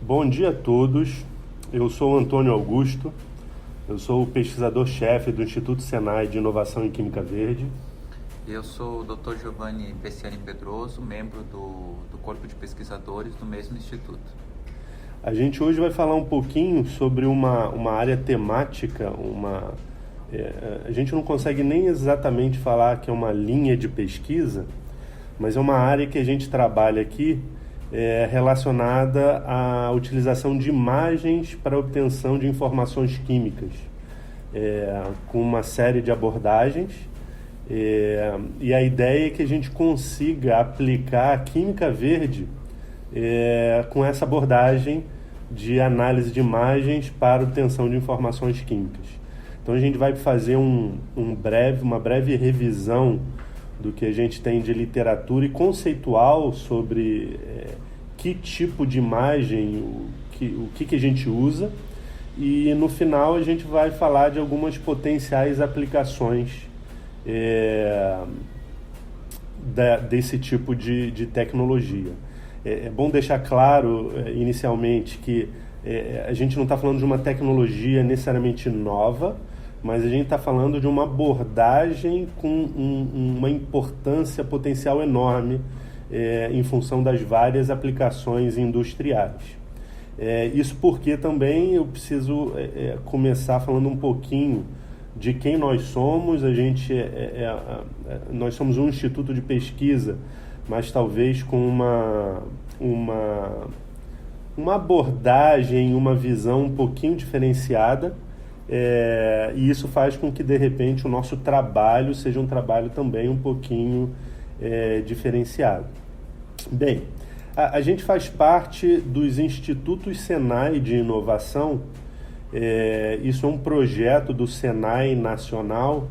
Bom dia a todos, eu sou o Antônio Augusto, eu sou o pesquisador-chefe do Instituto Senai de Inovação em Química Verde. Eu sou o Dr. Giovanni Bresciani Pedroso, membro do corpo de pesquisadores do mesmo instituto. A gente hoje vai falar um pouquinho sobre uma área temática, a gente não consegue nem exatamente falar que é uma linha de pesquisa, mas é uma área que a gente trabalha aqui relacionada à utilização de imagens para obtenção de informações químicas, com uma série de abordagens. E a ideia é que a gente consiga aplicar a química verde com essa abordagem de análise de imagens para obtenção de informações químicas. Então a gente vai fazer uma breve revisão do que a gente tem de literatura e conceitual sobre que tipo de imagem, o que a gente usa, e no final a gente vai falar de algumas potenciais aplicações desse tipo de tecnologia. É bom deixar claro inicialmente que a gente não está falando de uma tecnologia necessariamente nova, mas a gente está falando de uma abordagem com uma importância potencial enorme em função das várias aplicações industriais. Isso porque também eu preciso começar falando um pouquinho de quem nós somos. Nós somos um instituto de pesquisa, mas talvez com uma abordagem, uma visão um pouquinho diferenciada, e isso faz com que, de repente, o nosso trabalho seja um trabalho também um pouquinho diferenciado. Bem, a gente faz parte dos Institutos Senai de Inovação. Isso é um projeto do Senai Nacional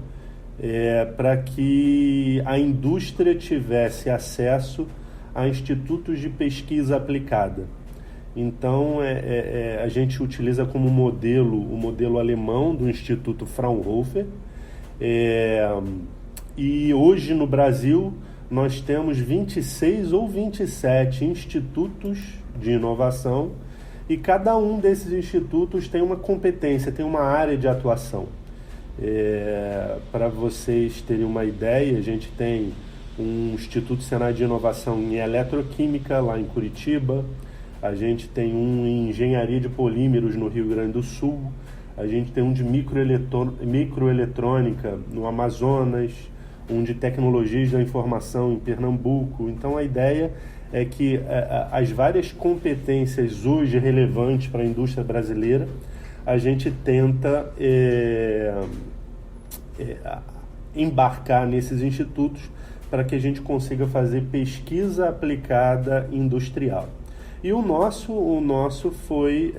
para que a indústria tivesse acesso a institutos de pesquisa aplicada. Então, a gente utiliza como modelo o modelo alemão do Instituto Fraunhofer, e hoje no Brasil nós temos 26 ou 27 institutos de inovação, e cada um desses institutos tem uma competência, tem uma área de atuação. Para vocês terem uma ideia, a gente tem um Instituto Senai de Inovação em Eletroquímica, lá em Curitiba. A gente tem um em Engenharia de Polímeros, no Rio Grande do Sul. A gente tem um de microeletrônica, no Amazonas. Um de Tecnologias da Informação, em Pernambuco. Então, a ideia é que as várias competências hoje relevantes para a indústria brasileira, a gente tenta embarcar nesses institutos para que a gente consiga fazer pesquisa aplicada industrial. E o nosso foi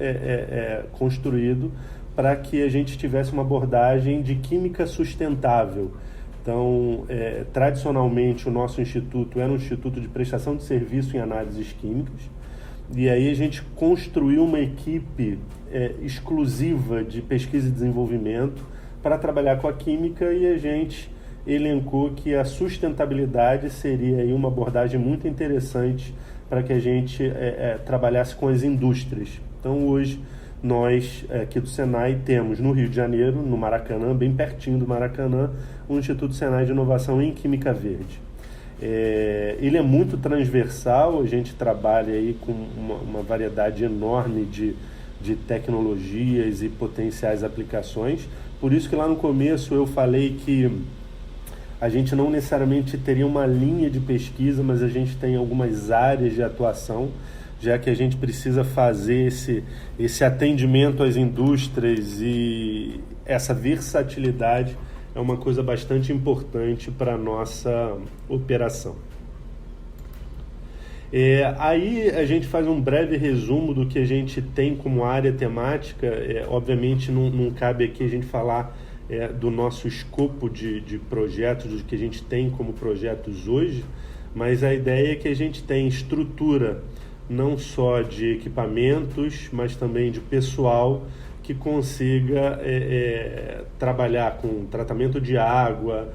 construído para que a gente tivesse uma abordagem de química sustentável. Então, tradicionalmente, o nosso instituto era um instituto de prestação de serviço em análises químicas, e aí a gente construiu uma equipe exclusiva de pesquisa e desenvolvimento para trabalhar com a química, e a gente elencou que a sustentabilidade seria aí uma abordagem muito interessante para que a gente trabalhasse com as indústrias. Então, hoje, nós aqui do Senai temos no Rio de Janeiro, no Maracanã, bem pertinho do Maracanã, um Instituto Senai de Inovação em Química Verde. Ele é muito transversal, a gente trabalha aí com uma variedade enorme de tecnologias e potenciais aplicações. Por isso que lá no começo eu falei que a gente não necessariamente teria uma linha de pesquisa, mas a gente tem algumas áreas de atuação, já que a gente precisa fazer esse atendimento às indústrias, e essa versatilidade é uma coisa bastante importante para a nossa operação. Aí a gente faz um breve resumo do que a gente tem como área temática. Obviamente não cabe aqui a gente falar do nosso escopo de projetos, do que a gente tem como projetos hoje, mas a ideia é que a gente tem estrutura não só de equipamentos, mas também de pessoal que consiga trabalhar com tratamento de água,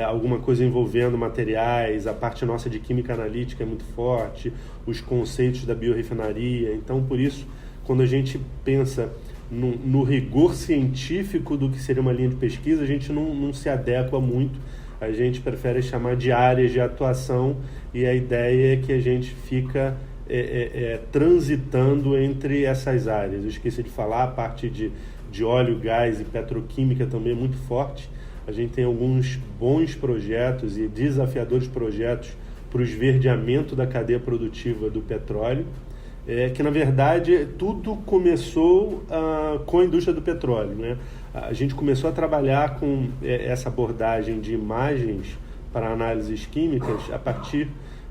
alguma coisa envolvendo materiais. A parte nossa de química analítica é muito forte, os conceitos da biorefinaria. Então, por isso, quando a gente pensa no rigor científico do que seria uma linha de pesquisa, a gente não se adequa muito, a gente prefere chamar de áreas de atuação, e a ideia é que a gente fica transitando entre essas áreas. Eu esqueci de falar, a parte de óleo, gás e petroquímica também é muito forte. A gente tem alguns bons projetos e desafiadores projetos para o esverdeamento da cadeia produtiva do petróleo, que na verdade tudo começou com a indústria do petróleo, né? A gente começou a trabalhar com essa abordagem de imagens para análises químicas a partir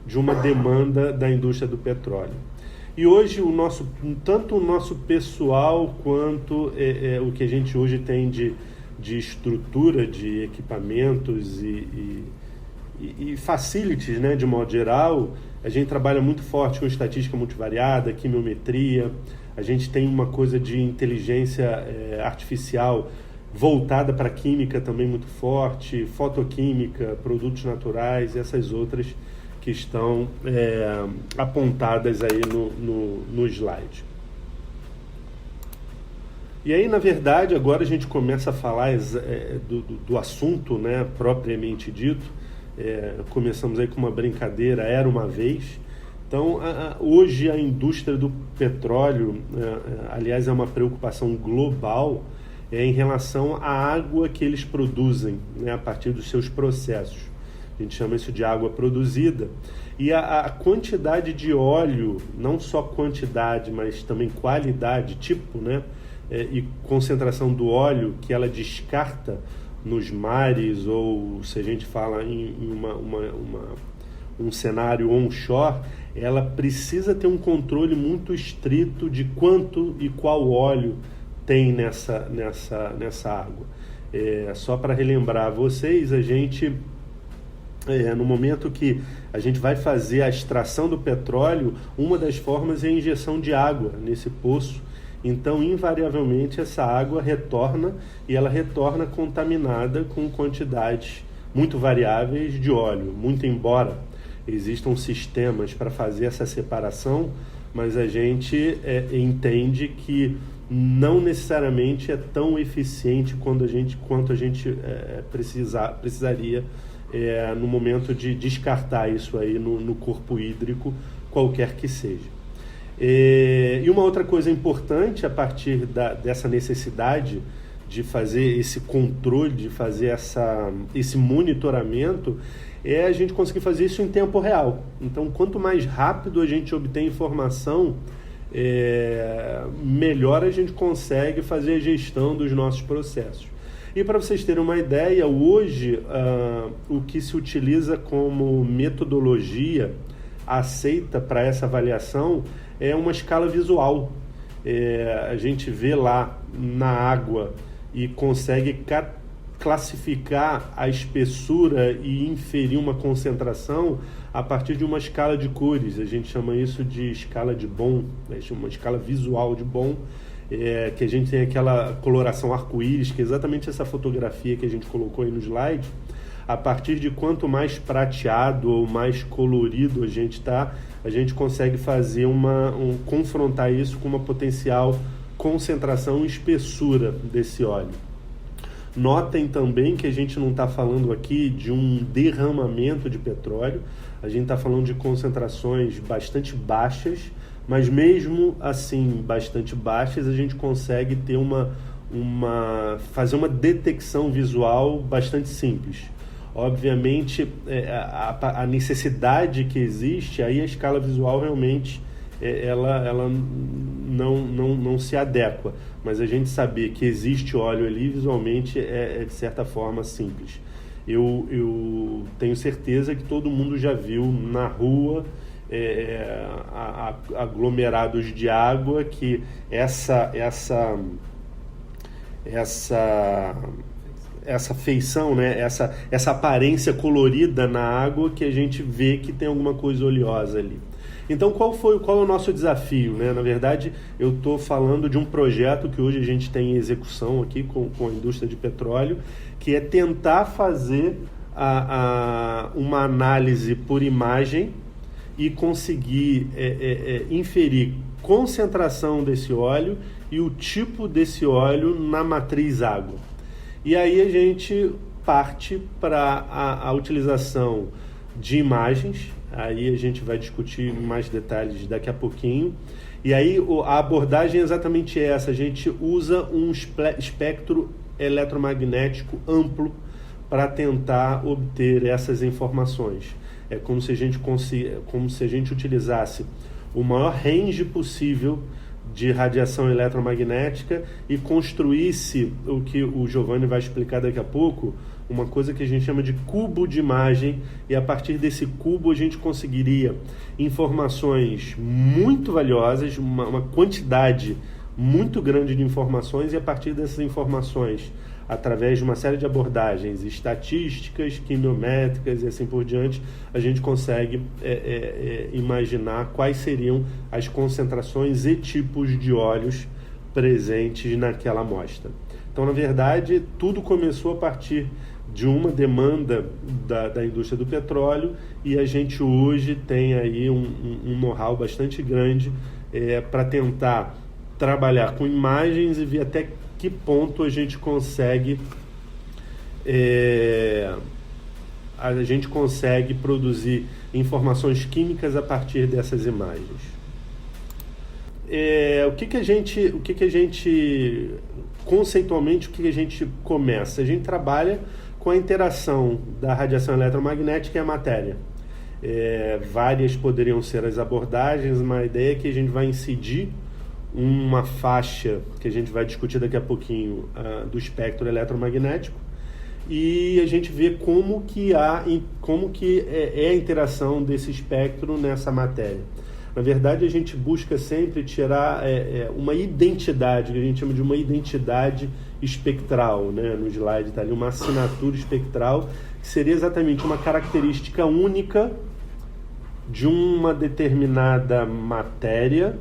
de uma demanda da indústria do petróleo. E hoje tanto o nosso pessoal quanto o que a gente hoje tem de estrutura, de equipamentos e facilities, né, de modo geral, a gente trabalha muito forte com estatística multivariada, quimiometria, a gente tem uma coisa de inteligência artificial voltada para a química também muito forte, fotoquímica, produtos naturais e essas outras que estão apontadas aí no slide. E aí, na verdade, agora a gente começa a falar do assunto, né, propriamente dito. Começamos aí com uma brincadeira, era uma vez. Então, hoje a indústria do petróleo, aliás, é uma preocupação global em relação à água que eles produzem, né, a partir dos seus processos. A gente chama isso de água produzida. E a quantidade de óleo, não só quantidade, mas também qualidade, tipo, né, e concentração do óleo que ela descarta nos mares, ou se a gente fala em um cenário onshore, ela precisa ter um controle muito estrito de quanto e qual óleo tem nessa água. Só para relembrar vocês, a gente, no momento que a gente vai fazer a extração do petróleo, uma das formas é a injeção de água nesse poço. Então, invariavelmente, essa água retorna, e ela retorna contaminada com quantidades muito variáveis de óleo. Muito embora existam sistemas para fazer essa separação, mas a gente entende que não necessariamente é tão eficiente quanto a gente precisaria no momento de descartar isso aí no corpo hídrico, qualquer que seja. E uma outra coisa importante a partir dessa necessidade de fazer esse controle, de fazer esse monitoramento, é a gente conseguir fazer isso em tempo real. Então, quanto mais rápido a gente obtém informação, melhor a gente consegue fazer a gestão dos nossos processos. E para vocês terem uma ideia, hoje o que se utiliza como metodologia aceita para essa avaliação é uma escala visual. A gente vê lá na água e consegue classificar a espessura e inferir uma concentração a partir de uma escala de cores. A gente chama isso de escala de Bohm, né? Uma escala visual de Bohm, que a gente tem aquela coloração arco-íris, que é exatamente essa fotografia que a gente colocou aí no slide. A partir de quanto mais prateado ou mais colorido a gente está, a gente consegue fazer confrontar isso com uma potencial concentração e espessura desse óleo. Notem também que a gente não está falando aqui de um derramamento de petróleo, a gente está falando de concentrações bastante baixas, mas mesmo assim bastante baixas, a gente consegue ter fazer uma detecção visual bastante simples. Obviamente, a necessidade que existe, aí a escala visual realmente ela não se adequa, mas a gente saber que existe óleo ali visualmente de certa forma simples. Eu tenho certeza que todo mundo já viu na rua aglomerados de água, que essa feição, né? essa aparência colorida na água, que a gente vê que tem alguma coisa oleosa ali. Então, qual é o nosso desafio, né? Na verdade, eu estou falando de um projeto que hoje a gente tem em execução aqui com a indústria de petróleo, que é tentar fazer uma análise por imagem e conseguir inferir concentração desse óleo e o tipo desse óleo na matriz água. E aí a gente parte para a utilização de imagens, aí a gente vai discutir mais detalhes daqui a pouquinho. E aí a abordagem é exatamente essa, a gente usa um espectro eletromagnético amplo para tentar obter essas informações. É como se a gente utilizasse o maior range possível de radiação eletromagnética e construísse o que o Giovanni vai explicar daqui a pouco, uma coisa que a gente chama de cubo de imagem, e a partir desse cubo a gente conseguiria informações muito valiosas, uma quantidade muito grande de informações, e a partir dessas informações, através de uma série de abordagens estatísticas, quimiométricas e assim por diante, a gente consegue imaginar quais seriam as concentrações e tipos de óleos presentes naquela amostra. Então, na verdade, tudo começou a partir de uma demanda da indústria do petróleo, e a gente hoje tem aí um know-how bastante grande para tentar trabalhar com imagens e ver até que ponto a gente consegue produzir informações químicas a partir dessas imagens. Conceitualmente, o que a gente começa? A gente trabalha com a interação da radiação eletromagnética e a matéria. Várias poderiam ser as abordagens, mas a ideia é que a gente vai incidir uma faixa que a gente vai discutir daqui a pouquinho do espectro eletromagnético, e a gente vê como que é a interação desse espectro nessa matéria. Na verdade, a gente busca sempre tirar uma identidade, que a gente chama de uma identidade espectral, né? No slide está ali uma assinatura espectral, que seria exatamente uma característica única de uma determinada matéria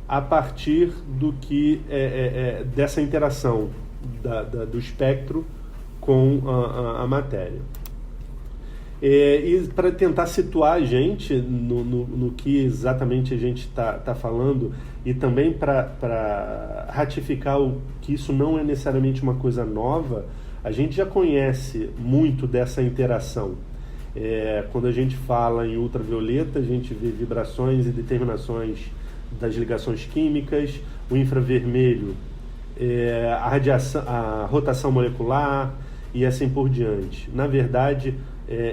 a partir do que dessa interação do espectro com a matéria. E para tentar situar a gente no que exatamente a gente está falando, e também para ratificar que isso não é necessariamente uma coisa nova, a gente já conhece muito dessa interação. Quando a gente fala em ultravioleta, a gente vê vibrações e determinações das ligações químicas, o infravermelho, a radiação, a rotação molecular e assim por diante. Na verdade,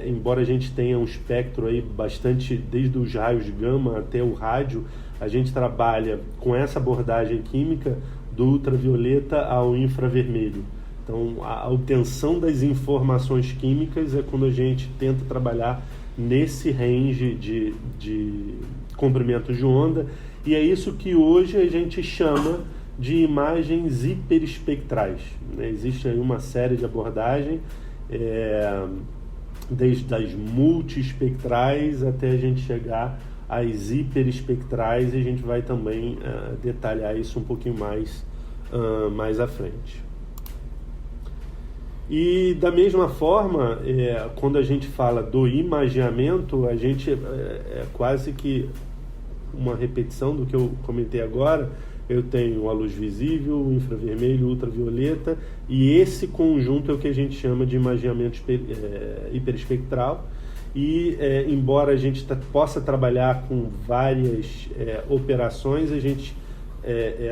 embora a gente tenha um espectro aí bastante, desde os raios gama até o rádio, a gente trabalha com essa abordagem química do ultravioleta ao infravermelho. Então, a obtenção das informações químicas é quando a gente tenta trabalhar nesse range de comprimentos de onda, e é isso que hoje a gente chama de imagens hiperespectrais, né? Existe aí uma série de abordagens, desde as multiespectrais até a gente chegar às hiperespectrais, e a gente vai também detalhar isso um pouquinho mais à frente. E da mesma forma, quando a gente fala do imageamento, a gente é quase que uma repetição do que eu comentei agora. Eu tenho a luz visível, o infravermelho, o ultravioleta, e esse conjunto é o que a gente chama de imageamento hiperespectral. E embora a gente possa trabalhar com várias operações, a gente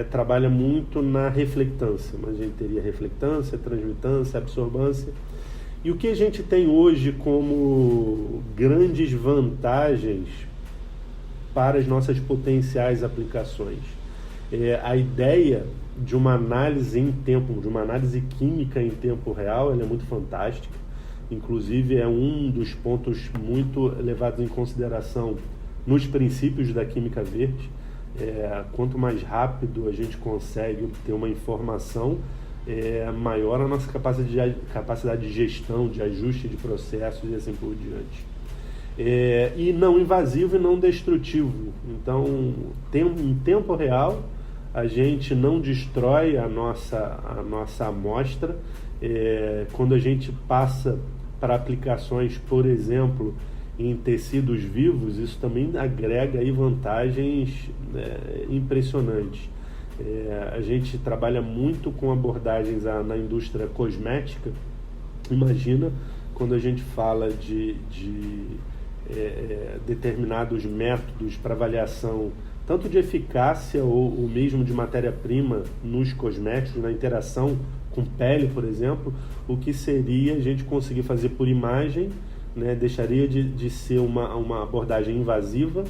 trabalha muito na reflectância, mas a gente teria reflectância, transmitância, absorbância. E o que a gente tem hoje como grandes vantagens para as nossas potenciais aplicações? A ideia de uma análise de uma análise química em tempo real, ela é muito fantástica. Inclusive, é um dos pontos muito levados em consideração nos princípios da química verde. Quanto mais rápido a gente consegue obter uma informação, maior a nossa capacidade de gestão, de ajuste de processos e assim por diante. E não invasivo e não destrutivo. Então, em tempo real, a gente não destrói a nossa amostra. Quando a gente passa para aplicações, por exemplo, em tecidos vivos, isso também agrega aí vantagens impressionantes. A gente trabalha muito com abordagens na indústria cosmética. Imagina quando a gente fala de determinados métodos para avaliação tanto de eficácia ou mesmo de matéria-prima nos cosméticos, na interação com pele, por exemplo, o que seria a gente conseguir fazer por imagem, né? Deixaria de ser uma abordagem invasiva,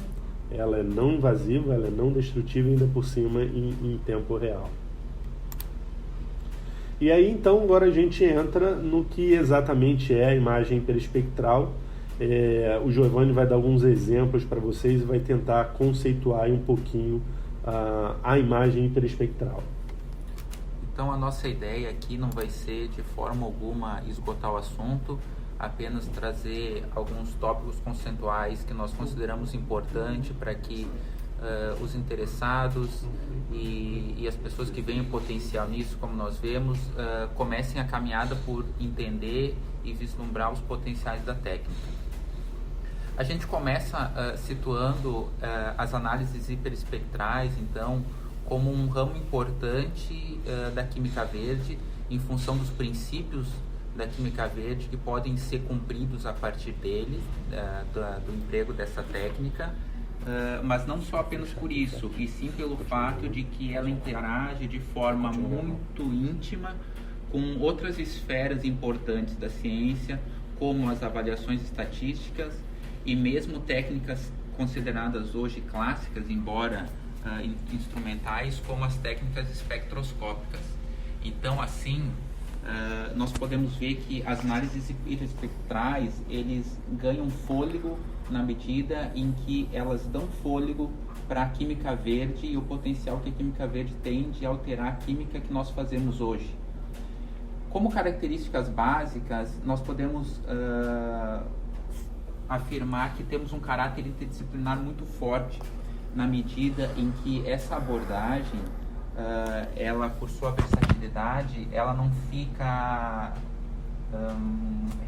ela é não invasiva, ela é não destrutiva, ainda por cima em tempo real. E aí, então, agora a gente entra no que exatamente é a imagem hiperespectral. O Giovanni vai dar alguns exemplos para vocês e vai tentar conceituar um pouquinho a imagem hiperespectral. Então, a nossa ideia aqui não vai ser de forma alguma esgotar o assunto, apenas trazer alguns tópicos conceituais que nós consideramos importante para que os interessados e as pessoas que veem o potencial nisso, como nós vemos, comecem a caminhada por entender e vislumbrar os potenciais da técnica. A gente começa situando as análises hiperespectrais, então, como um ramo importante da química verde, em função dos princípios da química verde que podem ser cumpridos a partir dele, do emprego dessa técnica, mas não só apenas por isso, e sim pelo fato de que ela interage de forma muito íntima com outras esferas importantes da ciência, como as avaliações estatísticas e mesmo técnicas consideradas hoje clássicas, embora instrumentais, como as técnicas espectroscópicas. Então, assim, nós podemos ver que as análises hiperespectrais, eles ganham fôlego na medida em que elas dão fôlego para a química verde e o potencial que a química verde tem de alterar a química que nós fazemos hoje. Como características básicas, nós podemos afirmar que temos um caráter interdisciplinar muito forte, na medida em que essa abordagem, ela, por sua versatilidade, ela não fica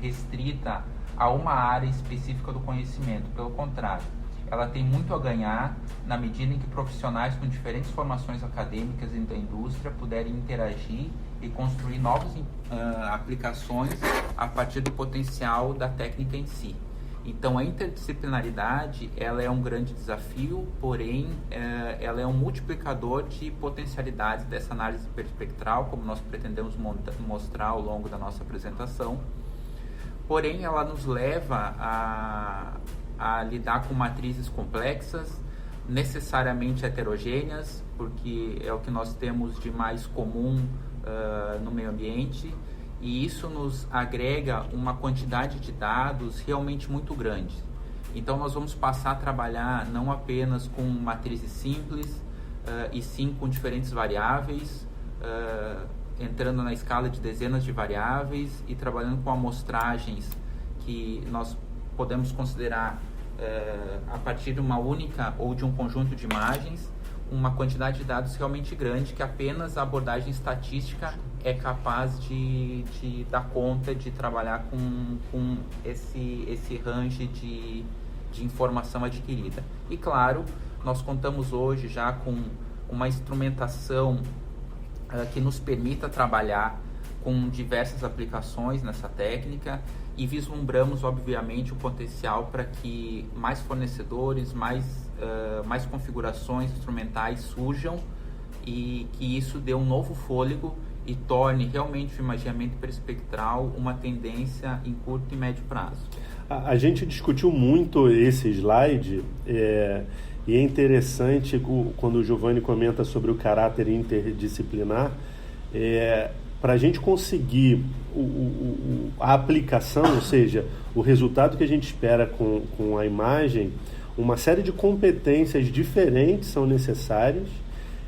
restrita a uma área específica do conhecimento. Pelo contrário, ela tem muito a ganhar na medida em que profissionais com diferentes formações acadêmicas e da indústria puderem interagir e construir novas aplicações a partir do potencial da técnica em si. Então, a interdisciplinaridade, ela é um grande desafio, porém, ela é um multiplicador de potencialidades dessa análise hiperespectral, como nós pretendemos mostrar ao longo da nossa apresentação. Porém, ela nos leva a lidar com matrizes complexas, necessariamente heterogêneas, porque é o que nós temos de mais comum no meio ambiente, e isso nos agrega uma quantidade de dados realmente muito grande. Então, nós vamos passar a trabalhar não apenas com matrizes simples, e sim com diferentes variáveis, entrando na escala de dezenas de variáveis e trabalhando com amostragens que nós podemos considerar a partir de uma única ou de um conjunto de imagens, uma quantidade de dados realmente grande que apenas a abordagem estatística é capaz de dar conta de trabalhar com esse range de informação adquirida. E claro, nós contamos hoje já com uma instrumentação que nos permita trabalhar com diversas aplicações nessa técnica e vislumbramos, obviamente, o potencial para que mais fornecedores, mais configurações instrumentais surjam e que isso dê um novo fôlego e torne realmente o imaginamento hiperespectral uma tendência em curto e médio prazo. A gente discutiu muito esse slide e é interessante quando o Giovanni comenta sobre o caráter interdisciplinar. Para a gente conseguir a aplicação, ou seja, o resultado que a gente espera com a imagem, uma série de competências diferentes são necessárias.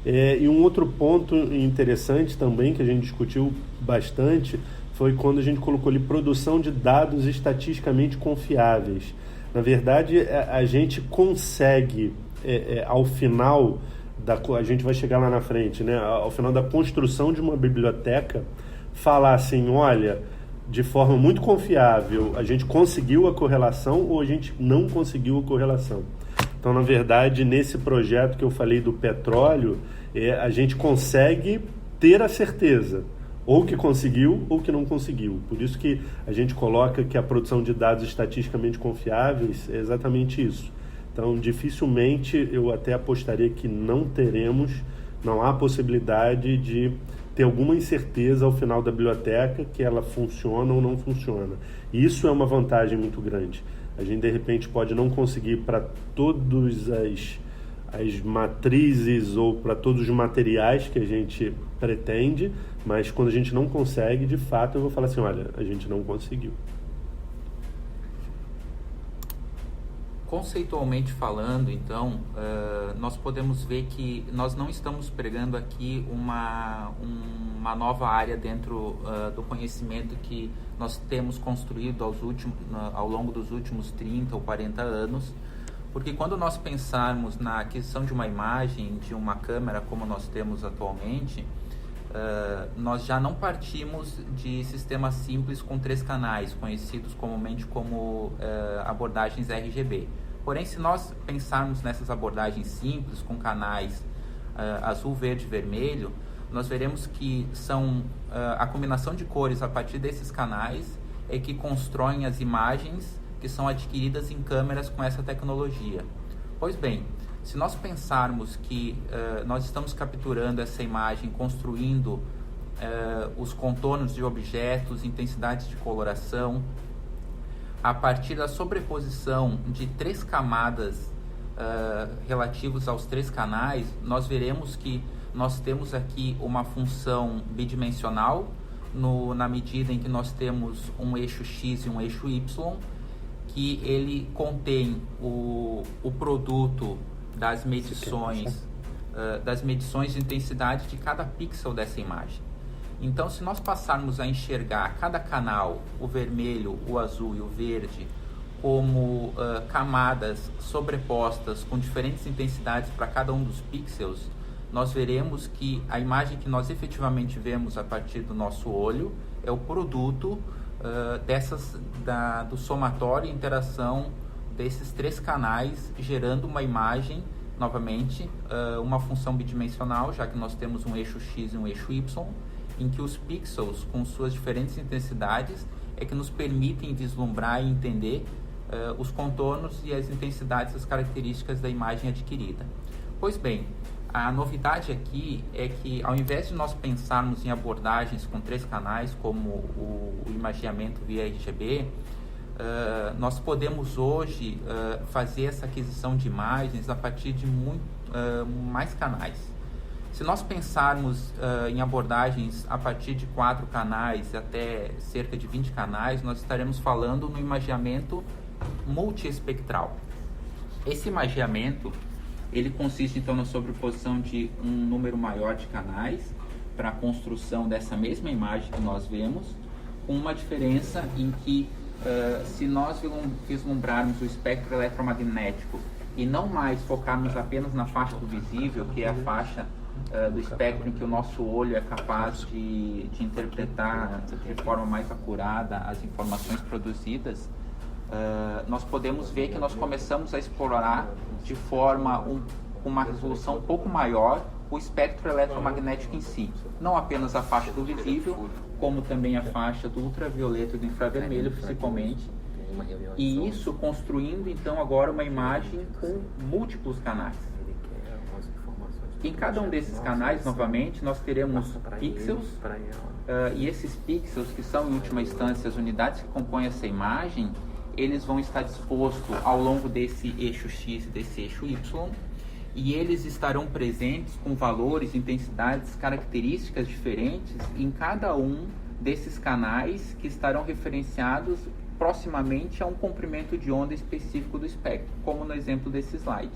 E um outro ponto interessante também, que a gente discutiu bastante, foi quando a gente colocou ali produção de dados estatisticamente confiáveis. Na verdade, a gente consegue, ao final, a gente vai chegar lá na frente, né? Ao final da construção de uma biblioteca, falar assim, olha, de forma muito confiável, a gente conseguiu a correlação ou a gente não conseguiu a correlação. Então, na verdade, nesse projeto que eu falei do petróleo, a gente consegue ter a certeza, ou que conseguiu ou que não conseguiu. Por isso que a gente coloca que a produção de dados estatisticamente confiáveis é exatamente isso. Então, dificilmente eu até apostaria que não há possibilidade de ter alguma incerteza ao final da biblioteca que ela funciona ou não funciona. Isso é uma vantagem muito grande. A gente, de repente, pode não conseguir para todas as matrizes ou para todos os materiais que a gente pretende, mas quando a gente não consegue, de fato, eu vou falar assim, olha, a gente não conseguiu. Conceitualmente falando, então, nós podemos ver que nós não estamos pregando aqui uma nova área dentro do conhecimento que nós temos construído ao longo dos últimos 30 ou 40 anos, porque quando nós pensarmos na aquisição de uma imagem, de uma câmera como nós temos atualmente, nós já não partimos de sistemas simples com 3 canais, conhecidos comumente como abordagens RGB. Porém, se nós pensarmos nessas abordagens simples, com canais azul, verde e vermelho, nós veremos que são a combinação de cores a partir desses canais é que constroem as imagens que são adquiridas em câmeras com essa tecnologia. Pois bem, se nós pensarmos que nós estamos capturando essa imagem, construindo os contornos de objetos, intensidades de coloração, a partir da sobreposição de 3 camadas relativos aos 3 canais, nós veremos que nós temos aqui uma função bidimensional, na medida em que nós temos um eixo X e um eixo Y, que ele contém o produto das medições de intensidade de cada pixel dessa imagem. Então, se nós passarmos a enxergar cada canal, o vermelho, o azul e o verde, como camadas sobrepostas com diferentes intensidades para cada um dos pixels, nós veremos que a imagem que nós efetivamente vemos a partir do nosso olho é o produto do somatório e interação desses 3 canais, gerando uma imagem, novamente, uma função bidimensional, já que nós temos um eixo X e um eixo Y, em que os pixels, com suas diferentes intensidades, é que nos permitem vislumbrar e entender os contornos e as intensidades, as características da imagem adquirida. Pois bem, a novidade aqui é que, ao invés de nós pensarmos em abordagens com 3 canais, como o imageamento via RGB, nós podemos hoje fazer essa aquisição de imagens a partir de mais canais. Se nós pensarmos em abordagens a partir de 4 canais até cerca de 20 canais, nós estaremos falando no imageamento multiespectral. Esse imageamento, ele consiste então na sobreposição de um número maior de canais para a construção dessa mesma imagem que nós vemos, com uma diferença em que se nós vislumbrarmos o espectro eletromagnético e não mais focarmos apenas na faixa do visível, que é a faixa do espectro em que o nosso olho é capaz de interpretar de forma mais acurada as informações produzidas, nós podemos ver que nós começamos a explorar de forma com uma resolução um pouco maior o espectro eletromagnético em si, não apenas a faixa do visível, como também a faixa do ultravioleta e do infravermelho, principalmente, e isso construindo então agora uma imagem com múltiplos canais. Em cada um desses canais, novamente, nós teremos pixels, e esses pixels, que são em última instância as unidades que compõem essa imagem, eles vão estar dispostos ao longo desse eixo X e desse eixo Y, e eles estarão presentes com valores, intensidades, características diferentes em cada um desses canais, que estarão referenciados proximamente a um comprimento de onda específico do espectro, como no exemplo desse slide.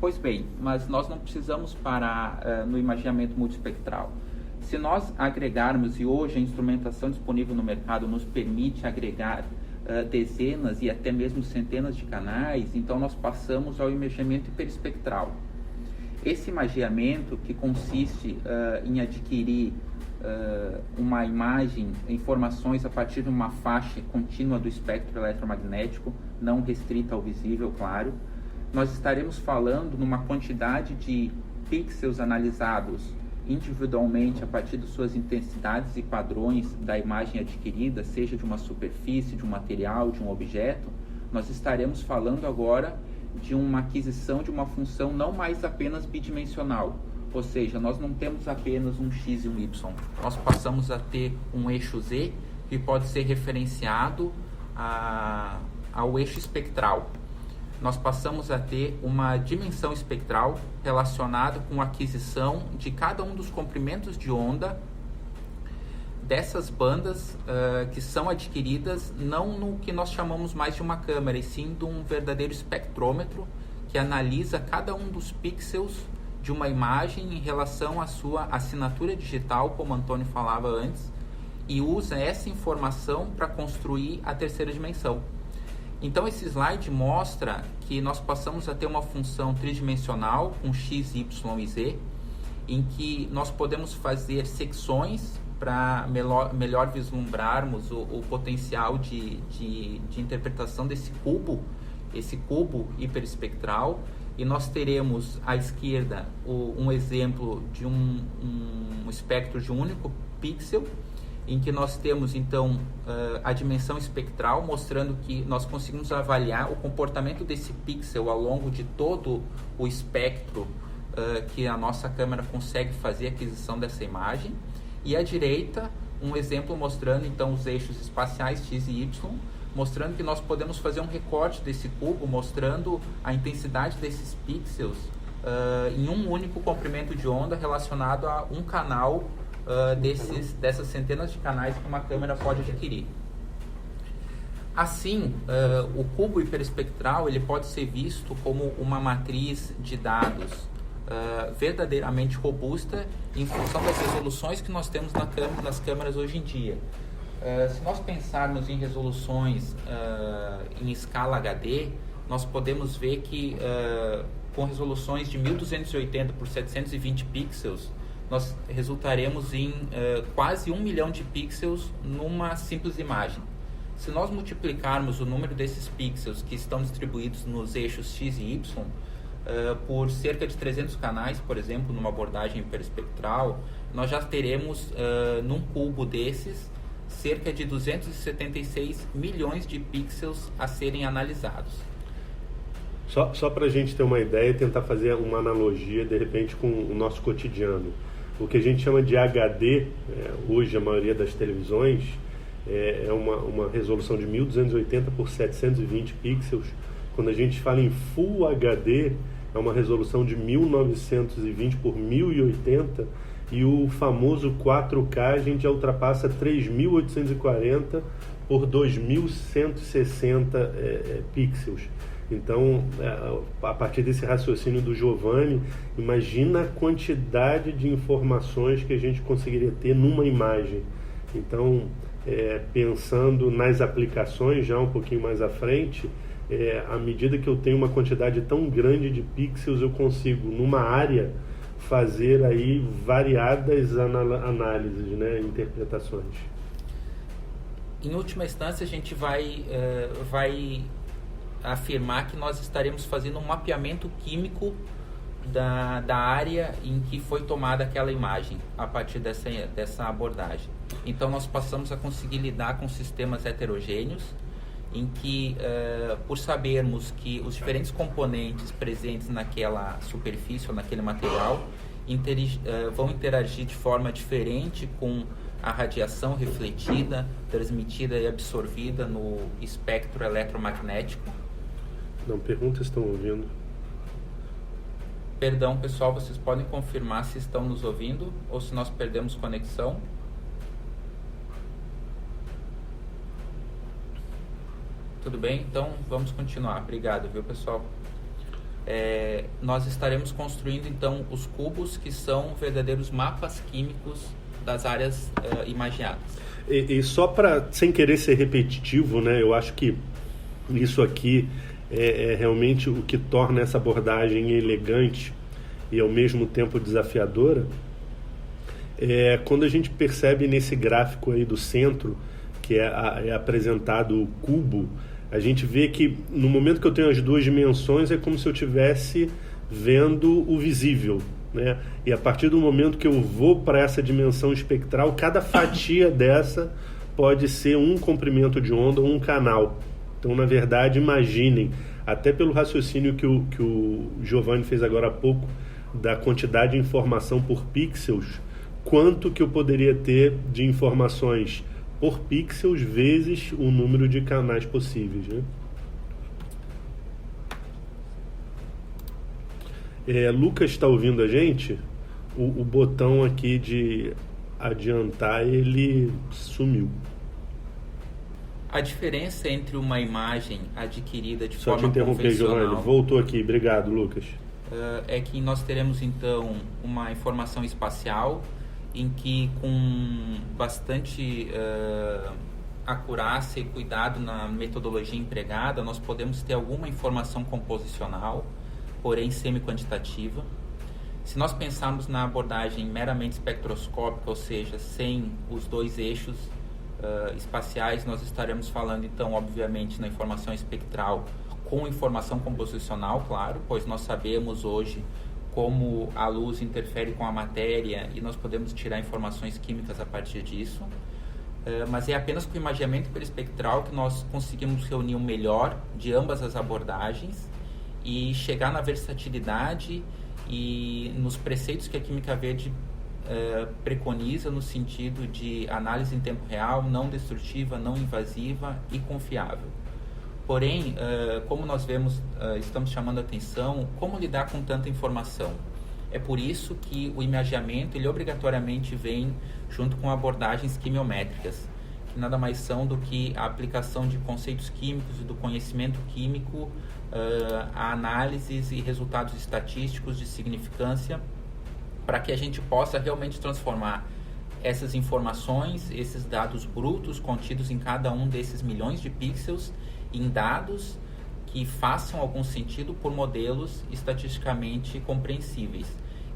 Pois bem, mas nós não precisamos parar no imageamento multiespectral. Se nós agregarmos, e hoje a instrumentação disponível no mercado nos permite agregar dezenas e até mesmo centenas de canais, então nós passamos ao imageamento hiperespectral. Esse imageamento, que consiste em adquirir uma imagem, informações a partir de uma faixa contínua do espectro eletromagnético, não restrita ao visível, claro. Nós estaremos falando numa quantidade de pixels analisados individualmente a partir de suas intensidades e padrões da imagem adquirida, seja de uma superfície, de um material, de um objeto. Nós estaremos falando agora de uma aquisição de uma função não mais apenas bidimensional, ou seja, nós não temos apenas um x e um y, nós passamos a ter um eixo z que pode ser referenciado ao eixo espectral. Nós passamos a ter uma dimensão espectral relacionada com a aquisição de cada um dos comprimentos de onda dessas bandas que são adquiridas não no que nós chamamos mais de uma câmera, e sim de um verdadeiro espectrômetro que analisa cada um dos pixels de uma imagem em relação à sua assinatura digital, como o Antônio falava antes, e usa essa informação para construir a terceira dimensão. Então esse slide mostra que nós passamos a ter uma função tridimensional com x, y e z, em que nós podemos fazer secções para melhor vislumbrarmos o potencial de interpretação desse cubo, esse cubo hiperespectral. E nós teremos à esquerda um exemplo de um espectro de um único pixel, em que nós temos então a dimensão espectral, mostrando que nós conseguimos avaliar o comportamento desse pixel ao longo de todo o espectro que a nossa câmera consegue fazer a aquisição dessa imagem. E à direita, um exemplo mostrando então os eixos espaciais x e y, mostrando que nós podemos fazer um recorte desse cubo, mostrando a intensidade desses pixels em um único comprimento de onda relacionado a um canal dessas centenas de canais que uma câmera pode adquirir. Assim, o cubo hiperespectral ele pode ser visto como uma matriz de dados verdadeiramente robusta em função das resoluções que nós temos nas câmeras hoje em dia. Se nós pensarmos em resoluções em escala HD, nós podemos ver que com resoluções de 1280 por 720 pixels, nós resultaremos em quase 1 milhão de pixels numa simples imagem. Se nós multiplicarmos o número desses pixels que estão distribuídos nos eixos x e y por cerca de 300 canais, por exemplo, numa abordagem hiperespectral, nós já teremos num cubo desses cerca de 276 milhões de pixels a serem analisados. Só para a gente ter uma ideia e tentar fazer uma analogia, de repente, com o nosso cotidiano. O que a gente chama de HD, hoje a maioria das televisões, é uma resolução de 1280 por 720 pixels. Quando a gente fala em Full HD, é uma resolução de 1920 por 1080, e o famoso 4K a gente já ultrapassa 3840 por 2160 pixels. Então, a partir desse raciocínio do Giovanni, imagina a quantidade de informações que a gente conseguiria ter numa imagem. Então, pensando nas aplicações já um pouquinho mais à frente, à medida que eu tenho uma quantidade tão grande de pixels, eu consigo, numa área, fazer aí variadas análises, né, interpretações. Em última instância, a gente vai afirmar que nós estaremos fazendo um mapeamento químico da área em que foi tomada aquela imagem a partir dessa abordagem. Então nós passamos a conseguir lidar com sistemas heterogêneos em que, por sabermos que os diferentes componentes presentes naquela superfície ou naquele material vão interagir de forma diferente com a radiação refletida, transmitida e absorvida no espectro eletromagnético. Não, perguntas estão ouvindo. Perdão, pessoal, vocês podem confirmar se estão nos ouvindo ou se nós perdemos conexão. Tudo bem? Então, vamos continuar. Obrigado, viu, pessoal? Nós estaremos construindo, então, os cubos que são verdadeiros mapas químicos das áreas imagiadas. E só para, sem querer ser repetitivo, né, eu acho que isso aqui é realmente o que torna essa abordagem elegante e ao mesmo tempo desafiadora, Quando a gente percebe nesse gráfico aí do centro, que é apresentado o cubo, a gente vê que no momento que eu tenho as duas dimensões é como se eu estivesse vendo o visível, né? E a partir do momento que eu vou para essa dimensão espectral, cada fatia dessa pode ser um comprimento de onda ou um canal. Então, na verdade, imaginem, até pelo raciocínio que o Giovanni fez agora há pouco, da quantidade de informação por pixels, quanto que eu poderia ter de informações por pixels vezes o número de canais possíveis, né? Lucas está ouvindo a gente? O botão aqui de adiantar, ele sumiu. A diferença entre uma imagem adquirida de Só forma te interromper, convencional... Giovanni. Voltou aqui. Obrigado, Lucas. É que nós teremos, então, uma informação espacial em que, com bastante acurácia e cuidado na metodologia empregada, nós podemos ter alguma informação composicional, porém semi-quantitativa. Se nós pensarmos na abordagem meramente espectroscópica, ou seja, sem os dois eixos espaciais, nós estaremos falando, então, obviamente, na informação espectral com informação composicional, claro, pois nós sabemos hoje como a luz interfere com a matéria e nós podemos tirar informações químicas a partir disso. Mas é apenas com o imageamento perispectral que nós conseguimos reunir o melhor de ambas as abordagens e chegar na versatilidade e nos preceitos que a Química Verde preconiza no sentido de análise em tempo real, não destrutiva, não invasiva e confiável. Porém, como nós vemos, estamos chamando a atenção, como lidar com tanta informação? É por isso que o imageamento, ele obrigatoriamente vem junto com abordagens quimiométricas, que nada mais são do que a aplicação de conceitos químicos e do conhecimento químico a análises e resultados estatísticos de significância, para que a gente possa realmente transformar essas informações, esses dados brutos contidos em cada um desses milhões de pixels, em dados que façam algum sentido por modelos estatisticamente compreensíveis.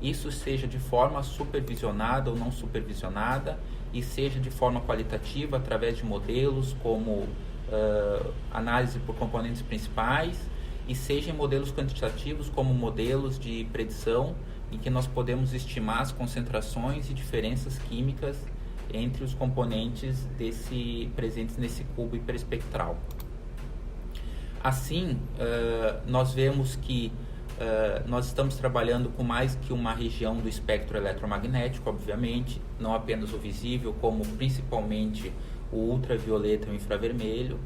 Isso seja de forma supervisionada ou não supervisionada, e seja de forma qualitativa através de modelos como análise por componentes principais, e seja em modelos quantitativos como modelos de predição, em que nós podemos estimar as concentrações e diferenças químicas entre os componentes presentes nesse cubo hiperespectral. Assim, nós vemos que nós estamos trabalhando com mais que uma região do espectro eletromagnético, obviamente, não apenas o visível, como principalmente o ultravioleta e o infravermelho.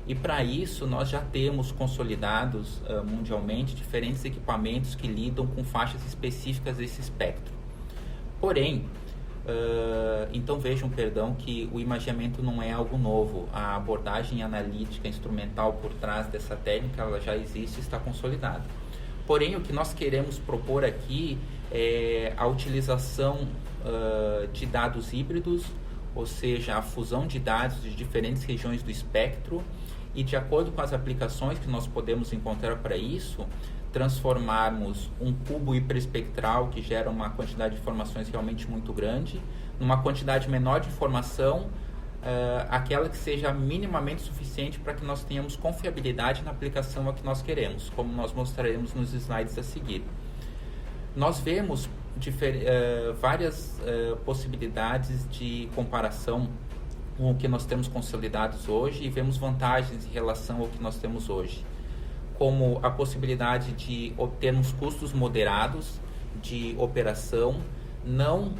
E para isso nós já temos consolidados mundialmente diferentes equipamentos que lidam com faixas específicas desse espectro. Porém, então vejam, que o imageamento não é algo novo. A abordagem analítica instrumental por trás dessa técnica, ela já existe e está consolidada. Porém, o que nós queremos propor aqui é a utilização de dados híbridos, ou seja, a fusão de dados de diferentes regiões do espectro, e de acordo com as aplicações que nós podemos encontrar para isso, transformarmos um cubo hiperespectral que gera uma quantidade de informações realmente muito grande, numa quantidade menor de informação, aquela que seja minimamente suficiente para que nós tenhamos confiabilidade na aplicação a que nós queremos, como nós mostraremos nos slides a seguir. Nós vemos várias possibilidades de comparação com o que nós temos consolidados hoje e vemos vantagens em relação ao que nós temos hoje, como a possibilidade de obtermos custos moderados de operação, não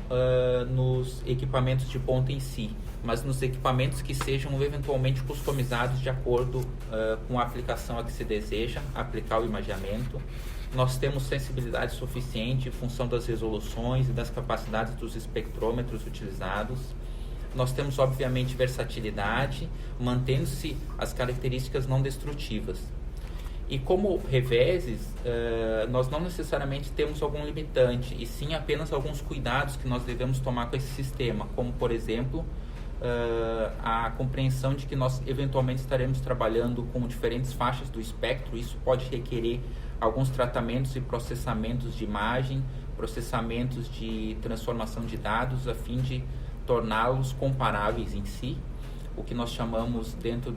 nos equipamentos de ponta em si, mas nos equipamentos que sejam eventualmente customizados de acordo com a aplicação a que se deseja aplicar o imageamento. Nós temos sensibilidade suficiente em função das resoluções e das capacidades dos espectrômetros utilizados. Nós temos, obviamente, versatilidade, mantendo-se as características não destrutivas. E como reveses, nós não necessariamente temos algum limitante, e sim apenas alguns cuidados que nós devemos tomar com esse sistema, como, por exemplo, a compreensão de que nós eventualmente estaremos trabalhando com diferentes faixas do espectro. Isso pode requerer alguns tratamentos e processamentos de imagem processamentos de transformação de dados a fim de torná-los comparáveis em si, o que nós chamamos dentro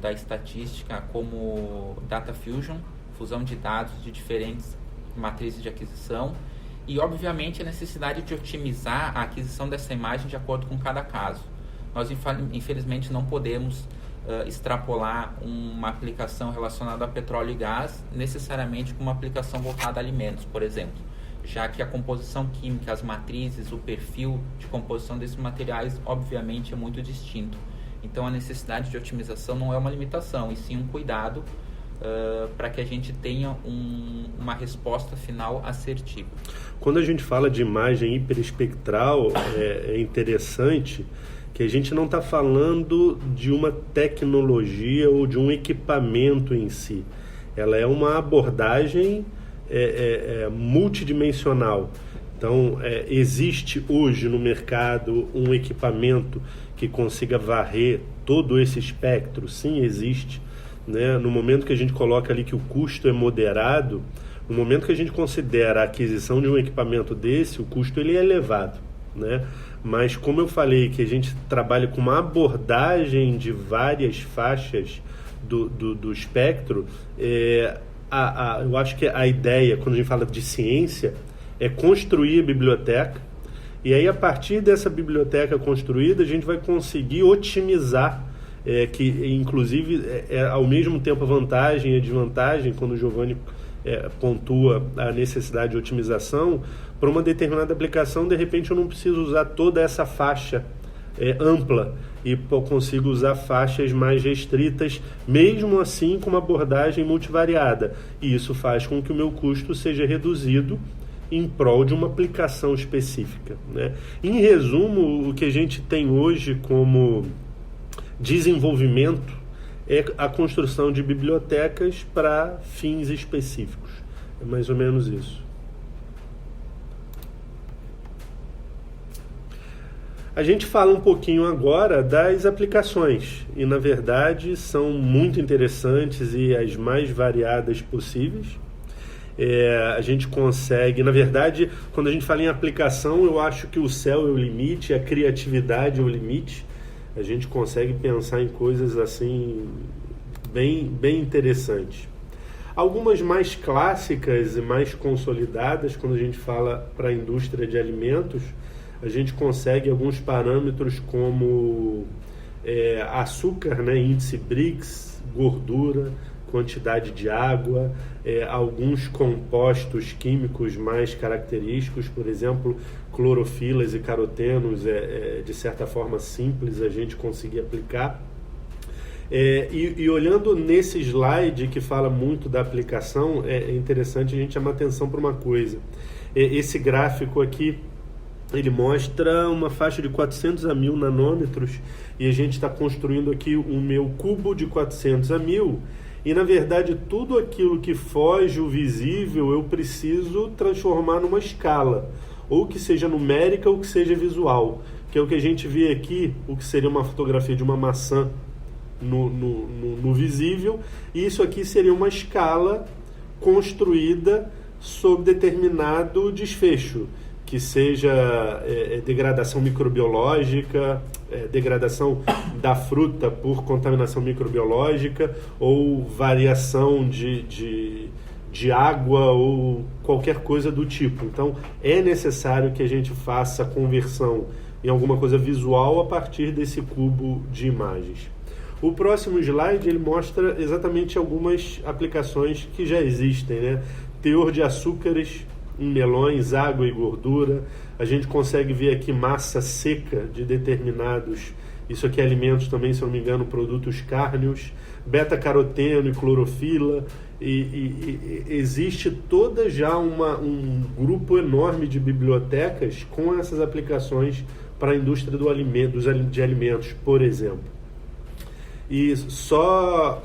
da estatística como data fusion, fusão de dados de diferentes matrizes de aquisição, e obviamente a necessidade de otimizar a aquisição dessa imagem de acordo com cada caso. Nós infelizmente não podemos extrapolar uma aplicação relacionada a petróleo e gás necessariamente com uma aplicação voltada a alimentos, por exemplo, já que a composição química, as matrizes, o perfil de composição desses materiais obviamente é muito distinto. Então a necessidade de otimização não é uma limitação, e sim um cuidado para que a gente tenha uma resposta final assertiva. Quando a gente fala de imagem hiperespectral, é interessante que a gente não está falando de uma tecnologia ou de um equipamento em si. Ela é uma abordagem multidimensional. Então, existe hoje no mercado um equipamento que consiga varrer todo esse espectro? Sim, existe. Né? No momento que a gente coloca ali que o custo é moderado, no momento que a gente considera a aquisição de um equipamento desse, o custo ele é elevado, né? Mas como eu falei que a gente trabalha com uma abordagem de várias faixas do espectro, eu acho que a ideia, quando a gente fala de ciência, é construir a biblioteca, e aí a partir dessa biblioteca construída a gente vai conseguir otimizar, que inclusive ao mesmo tempo a vantagem e a desvantagem, quando o Giovanni pontua a necessidade de otimização. Para uma determinada aplicação, de repente eu não preciso usar toda essa faixa ampla, e eu consigo usar faixas mais restritas, mesmo assim com uma abordagem multivariada, e isso faz com que o meu custo seja reduzido em prol de uma aplicação específica, né? Em resumo, o que a gente tem hoje como desenvolvimento é a construção de bibliotecas para fins específicos. É mais ou menos isso. A gente fala um pouquinho agora das aplicações, e na verdade são muito interessantes e as mais variadas possíveis. A gente consegue, na verdade, quando a gente fala em aplicação, eu acho que o céu é o limite, a criatividade é o limite. A gente consegue pensar em coisas assim bem interessantes. Algumas mais clássicas e mais consolidadas, quando a gente fala para a indústria de alimentos, a gente consegue alguns parâmetros como açúcar, né, índice Brix, gordura, quantidade de água, alguns compostos químicos mais característicos, por exemplo, clorofilas e carotenos, de certa forma simples a gente conseguir aplicar. E olhando nesse slide que fala muito da aplicação, é interessante a gente chamar atenção para uma coisa. Esse gráfico aqui, ele mostra uma faixa de 400 a 1000 nanômetros, e a gente está construindo aqui o meu cubo de 400 a 1000, e na verdade tudo aquilo que foge o visível eu preciso transformar numa escala, ou que seja numérica ou que seja visual, que é o que a gente vê aqui, o que seria uma fotografia de uma maçã no visível, e isso aqui seria uma escala construída sob determinado desfecho, que seja degradação microbiológica, degradação da fruta por contaminação microbiológica, ou variação de água, ou qualquer coisa do tipo. Então, é necessário que a gente faça a conversão em alguma coisa visual a partir desse cubo de imagens. O próximo slide ele mostra exatamente algumas aplicações que já existem, né? Teor de açúcares em melões, água e gordura. A gente consegue ver aqui massa seca de determinados, isso aqui é alimentos também, se eu não me engano, produtos cárneos, beta-caroteno e clorofila, e existe toda já um grupo enorme de bibliotecas com essas aplicações para a indústria de alimentos, por exemplo. E só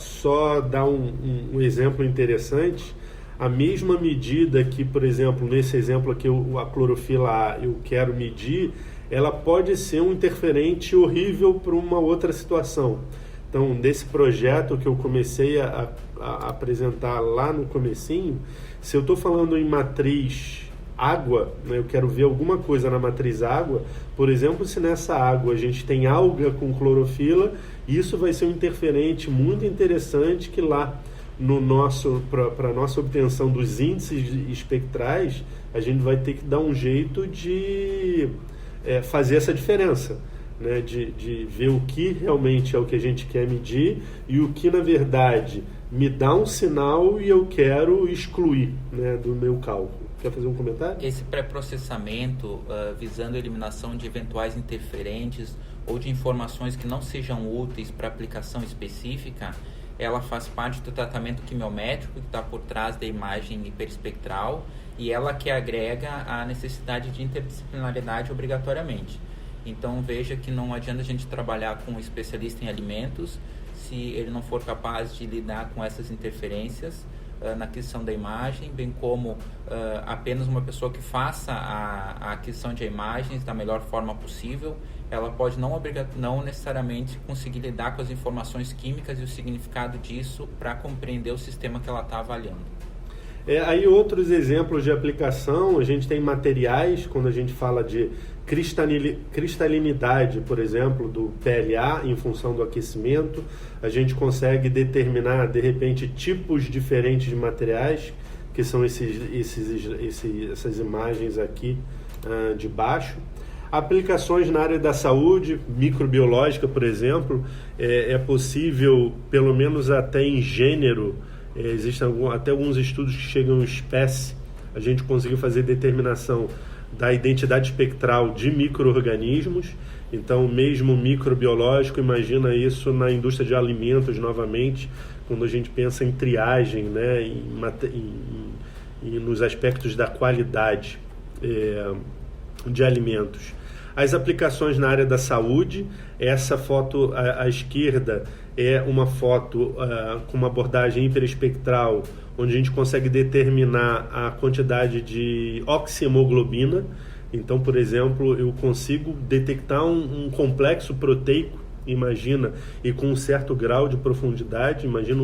dar um exemplo interessante, a mesma medida que, por exemplo, nesse exemplo aqui, a clorofila A, eu quero medir, ela pode ser um interferente horrível para uma outra situação. Então, desse projeto que eu comecei a apresentar lá no comecinho, se eu estou falando em matriz água, né? Eu quero ver alguma coisa na matriz água, por exemplo, se nessa água a gente tem alga com clorofila, isso vai ser um interferente muito interessante que lá no para a nossa obtenção dos índices espectrais, a gente vai ter que dar um jeito de fazer essa diferença, né? De ver o que realmente é o que a gente quer medir e o que, na verdade, me dá um sinal e eu quero excluir, né, do meu cálculo. Quer fazer um comentário? Esse pré-processamento, visando a eliminação de eventuais interferentes ou de informações que não sejam úteis para aplicação específica, ela faz parte do tratamento quimiométrico que está por trás da imagem hiperespectral e ela que agrega a necessidade de interdisciplinaridade obrigatoriamente. Então veja que não adianta a gente trabalhar com um especialista em alimentos se ele não for capaz de lidar com essas interferências na aquisição da imagem, bem como apenas uma pessoa que faça a aquisição de imagens da melhor forma possível, ela pode não necessariamente conseguir lidar com as informações químicas e o significado disso para compreender o sistema que ela está avaliando. Aí outros exemplos de aplicação, a gente tem materiais, quando a gente fala de cristalinidade, por exemplo, do PLA em função do aquecimento, a gente consegue determinar, de repente, tipos diferentes de materiais, que são essas imagens aqui de baixo. Aplicações na área da saúde, microbiológica, por exemplo, é possível, pelo menos até em gênero, existem até alguns estudos que chegam em espécie, a gente conseguiu fazer determinação da identidade espectral de micro-organismos. Então, mesmo microbiológico, imagina isso na indústria de alimentos novamente, quando a gente pensa em triagem, né, nos aspectos da qualidade de alimentos. As aplicações na área da saúde, essa foto à esquerda é uma foto com uma abordagem hiperespectral, onde a gente consegue determinar a quantidade de oxihemoglobina. Então, por exemplo, eu consigo detectar um complexo proteico, imagina, e com um certo grau de profundidade, imagina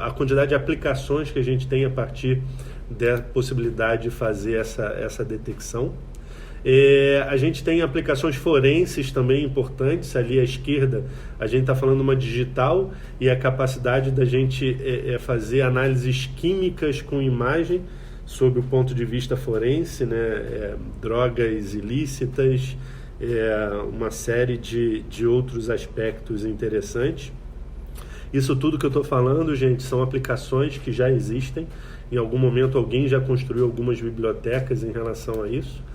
a quantidade de aplicações que a gente tem a partir da possibilidade de fazer essa detecção. A gente tem aplicações forenses também importantes. Ali à esquerda a gente está falando uma digital e a capacidade da gente fazer análises químicas com imagem sob o ponto de vista forense, né? Drogas ilícitas, uma série de outros aspectos interessantes. Isso tudo que eu estou falando, gente, são aplicações que já existem. Em algum momento alguém já construiu algumas bibliotecas em relação a isso.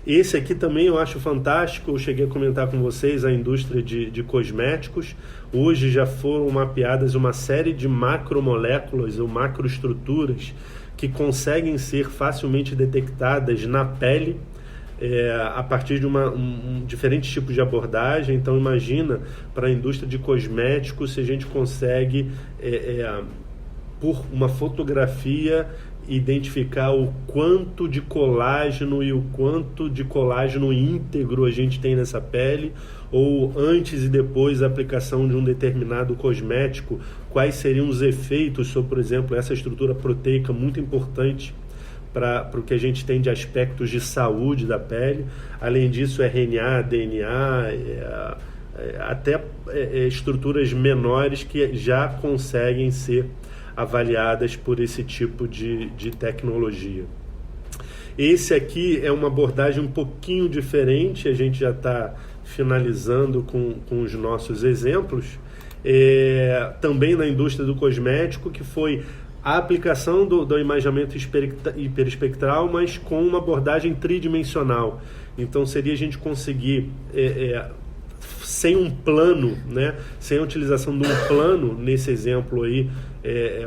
Esse aqui também eu acho fantástico, eu cheguei a comentar com vocês a indústria de cosméticos. Hoje já foram mapeadas uma série de macromoléculas ou macroestruturas que conseguem ser facilmente detectadas na pele a partir de diferentes tipos de abordagem. Então imagina, para a indústria de cosméticos, se a gente consegue, por uma fotografia, identificar o quanto de colágeno e o quanto de colágeno íntegro a gente tem nessa pele, ou antes e depois da aplicação de um determinado cosmético, quais seriam os efeitos sobre, por exemplo, essa estrutura proteica muito importante para o que a gente tem de aspectos de saúde da pele. Além disso, RNA, DNA, até estruturas menores que já conseguem ser avaliadas por esse tipo de tecnologia. Esse aqui é uma abordagem um pouquinho diferente, a gente já está finalizando com os nossos exemplos, também na indústria do cosmético, que foi a aplicação do imaginamento hiperespectral, mas com uma abordagem tridimensional. Então seria a gente conseguir, sem um plano, né, sem a utilização de um plano, nesse exemplo aí,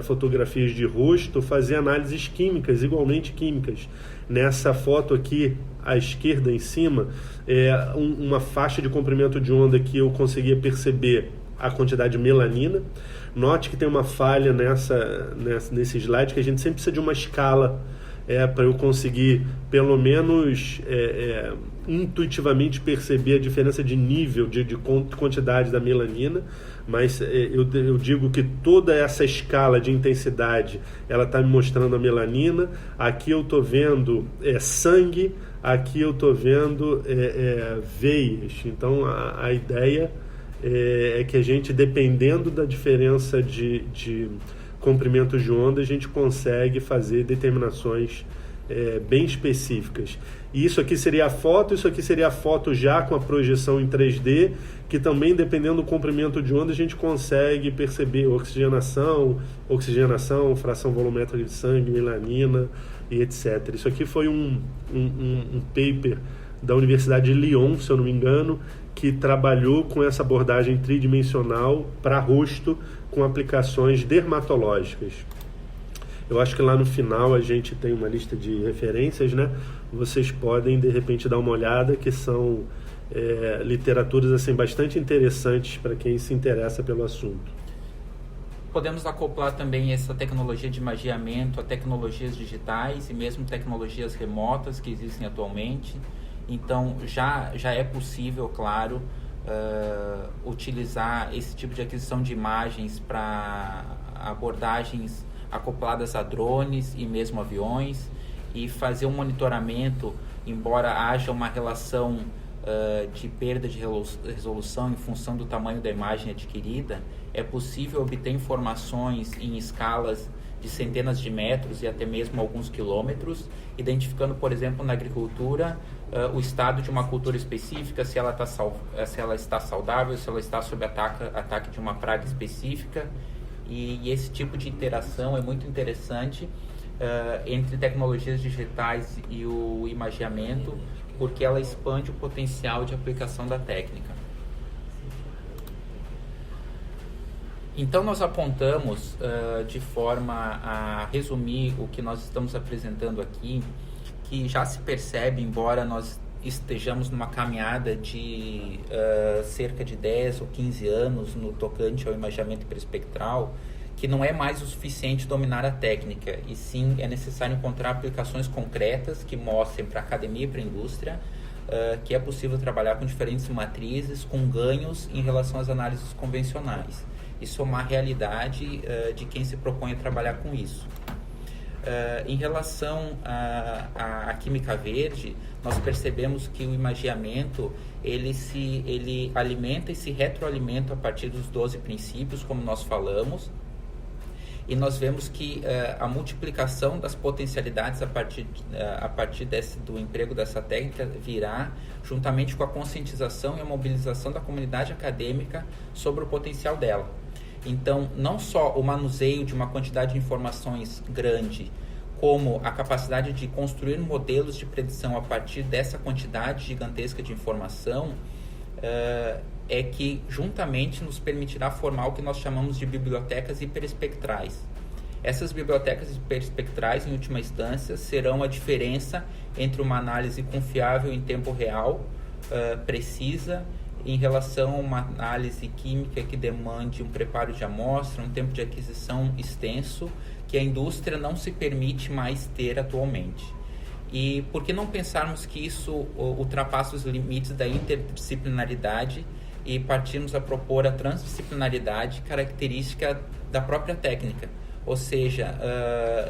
fotografias de rosto, fazer análises químicas, igualmente químicas. Nessa foto aqui, à esquerda em cima, uma faixa de comprimento de onda que eu conseguia perceber a quantidade de melanina. Note que tem uma falha nesse slide, que a gente sempre precisa de uma escala para eu conseguir, pelo menos intuitivamente, perceber a diferença de nível, de quantidade da melanina, mas eu digo que toda essa escala de intensidade, ela está me mostrando a melanina. Aqui eu estou vendo sangue, aqui eu estou vendo veias. Então a ideia é que a gente, dependendo da diferença de comprimentos de onda, a gente consegue fazer determinações bem específicas. E isso aqui seria a foto, isso aqui seria a foto já com a projeção em 3D, que também, dependendo do comprimento de onda, a gente consegue perceber oxigenação, fração volumétrica de sangue, melanina e etc. Isso aqui foi um paper da Universidade de Lyon, se eu não me engano, que trabalhou com essa abordagem tridimensional para rosto com aplicações dermatológicas. Eu acho que lá no final a gente tem uma lista de referências, né? Vocês podem, de repente, dar uma olhada, que são literaturas assim, bastante interessantes para quem se interessa pelo assunto. Podemos acoplar também essa tecnologia de imagiamento a tecnologias digitais e mesmo tecnologias remotas que existem atualmente. Então, já é possível, claro, utilizar esse tipo de aquisição de imagens para abordagens acopladas a drones e mesmo aviões, e fazer um monitoramento, embora haja uma relação de perda de resolução em função do tamanho da imagem adquirida, é possível obter informações em escalas de centenas de metros e até mesmo alguns quilômetros, identificando, por exemplo, na agricultura, o estado de uma cultura específica, se ela está saudável, se ela está sob ataque de uma praga específica. E esse tipo de interação é muito interessante entre tecnologias digitais e o imagiamento, porque ela expande o potencial de aplicação da técnica. Então, nós apontamos, de forma a resumir o que nós estamos apresentando aqui, que já se percebe, embora nós estejamos numa caminhada de cerca de 10 ou 15 anos no tocante ao imagiamento hiperespectral, que não é mais o suficiente dominar a técnica, e sim é necessário encontrar aplicações concretas que mostrem para a academia e para a indústria que é possível trabalhar com diferentes matrizes, com ganhos em relação às análises convencionais. Isso é uma realidade de quem se propõe a trabalhar com isso. Em relação à química verde, nós percebemos que o imagiamento ele alimenta e se retroalimenta a partir dos 12 princípios, como nós falamos, e nós vemos que a multiplicação das potencialidades a partir do emprego dessa técnica virá juntamente com a conscientização e a mobilização da comunidade acadêmica sobre o potencial dela. Então, não só o manuseio de uma quantidade de informações grande, como a capacidade de construir modelos de predição a partir dessa quantidade gigantesca de informação, é que juntamente nos permitirá formar o que nós chamamos de bibliotecas hiperespectrais. Essas bibliotecas hiperespectrais, em última instância, serão a diferença entre uma análise confiável em tempo real, precisa, em relação a uma análise química que demande um preparo de amostra, um tempo de aquisição extenso, que a indústria não se permite mais ter atualmente. E por que não pensarmos que isso ultrapassa os limites da interdisciplinaridade e partirmos a propor a transdisciplinaridade característica da própria técnica? Ou seja,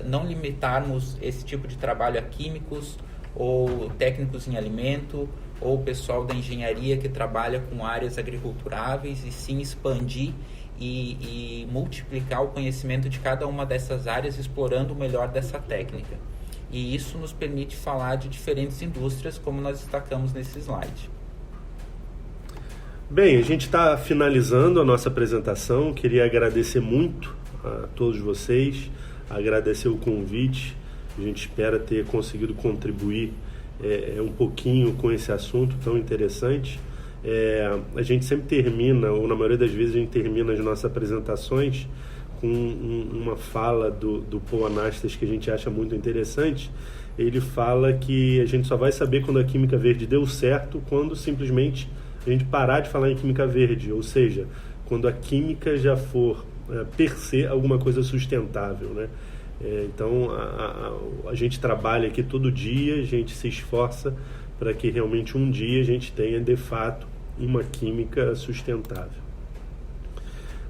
não limitarmos esse tipo de trabalho a químicos ou técnicos em alimento ou o pessoal da engenharia que trabalha com áreas agriculturáveis, e sim expandir e multiplicar o conhecimento de cada uma dessas áreas, explorando o melhor dessa técnica. E isso nos permite falar de diferentes indústrias, como nós destacamos nesse slide. Bem, a gente está finalizando a nossa apresentação. Queria agradecer muito a todos vocês, agradecer o convite. A gente espera ter conseguido contribuir um pouquinho com esse assunto tão interessante. A gente sempre termina, ou na maioria das vezes a gente termina as nossas apresentações com uma fala do Paul Anastas que a gente acha muito interessante. Ele fala que a gente só vai saber quando a química verde deu certo quando simplesmente a gente parar de falar em química verde, ou seja, quando a química já for per se alguma coisa sustentável, né? Então, a gente trabalha aqui todo dia, a gente se esforça para que realmente um dia a gente tenha, de fato, uma química sustentável.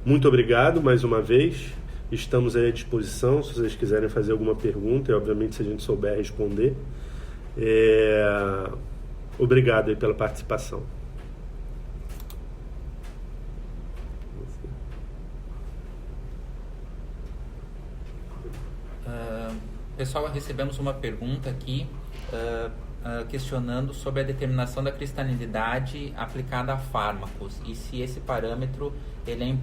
Muito obrigado mais uma vez. Estamos aí à disposição, se vocês quiserem fazer alguma pergunta, e obviamente se a gente souber responder. Obrigado aí pela participação. Pessoal, recebemos uma pergunta aqui questionando sobre a determinação da cristalinidade aplicada a fármacos e se esse parâmetro ele é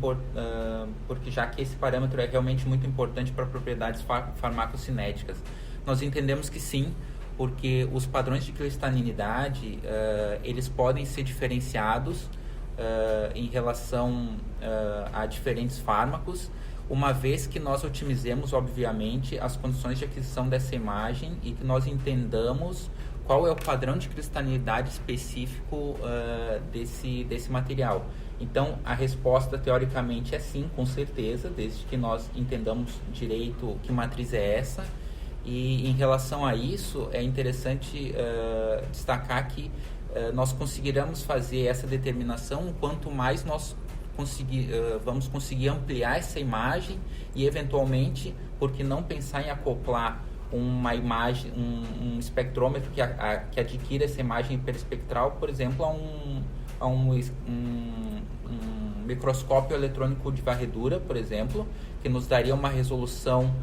porque já que esse parâmetro é realmente muito importante para propriedades farmacocinéticas. Nós entendemos que sim, porque os padrões de cristalinidade eles podem ser diferenciados em relação a diferentes fármacos, uma vez que nós otimizemos, obviamente, as condições de aquisição dessa imagem e que nós entendamos qual é o padrão de cristalinidade específico desse material. Então, a resposta, teoricamente, é sim, com certeza, desde que nós entendamos direito que matriz é essa. E, em relação a isso, é interessante destacar que nós conseguiremos fazer essa determinação quanto mais nós vamos conseguir ampliar essa imagem e, eventualmente, por que não pensar em acoplar uma imagem, um espectrômetro que adquira essa imagem hiperespectral, por exemplo, a um microscópio eletrônico de varredura, por exemplo, que nos daria uma resolução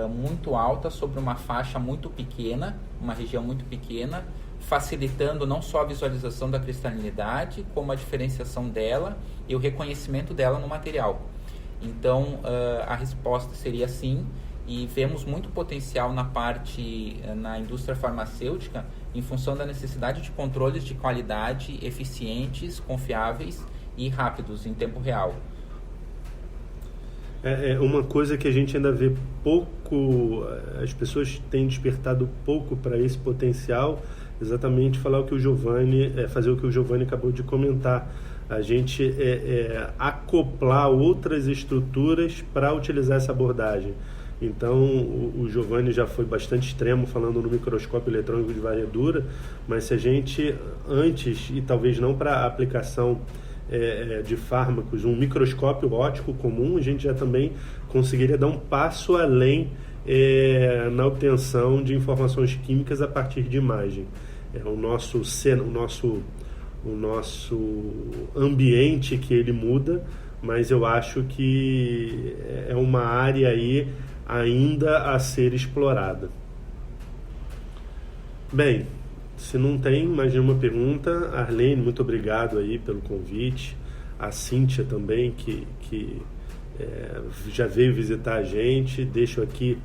muito alta sobre uma faixa muito pequena, uma região muito pequena, facilitando não só a visualização da cristalinidade, como a diferenciação dela e o reconhecimento dela no material. Então, a resposta seria sim, e vemos muito potencial na indústria farmacêutica em função da necessidade de controles de qualidade eficientes, confiáveis e rápidos em tempo real. É uma coisa que a gente ainda vê pouco, as pessoas têm despertado pouco para esse potencial, exatamente fazer o que o Giovanni acabou de comentar. A gente acoplar outras estruturas para utilizar essa abordagem. Então, o Giovanni já foi bastante extremo falando no microscópio eletrônico de varredura, mas se a gente antes, e talvez não para aplicação de fármacos, um microscópio óptico comum, a gente já também conseguiria dar um passo além na obtenção de informações químicas a partir de imagem. O nosso ambiente que ele muda, mas eu acho que é uma área aí ainda a ser explorada. Bem, se não tem mais nenhuma pergunta, Arlene, muito obrigado aí pelo convite, a Cíntia também, que já veio visitar a gente. Deixo aqui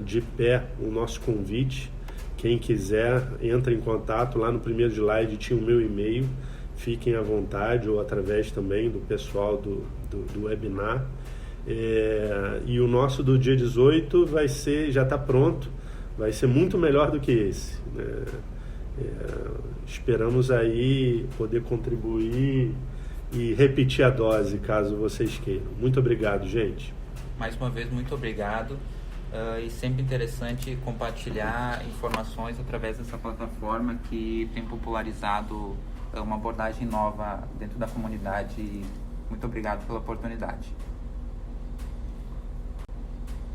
de pé o nosso convite. Quem quiser, entra em contato, lá no primeiro slide tinha o meu e-mail, fiquem à vontade, ou através também do pessoal do webinar. E o nosso do dia 18 já está pronto, vai ser muito melhor do que esse. Esperamos aí poder contribuir e repetir a dose, caso vocês queiram. Muito obrigado, gente. Mais uma vez, muito obrigado. E sempre interessante compartilhar informações através dessa plataforma que tem popularizado uma abordagem nova dentro da comunidade. Muito obrigado pela oportunidade.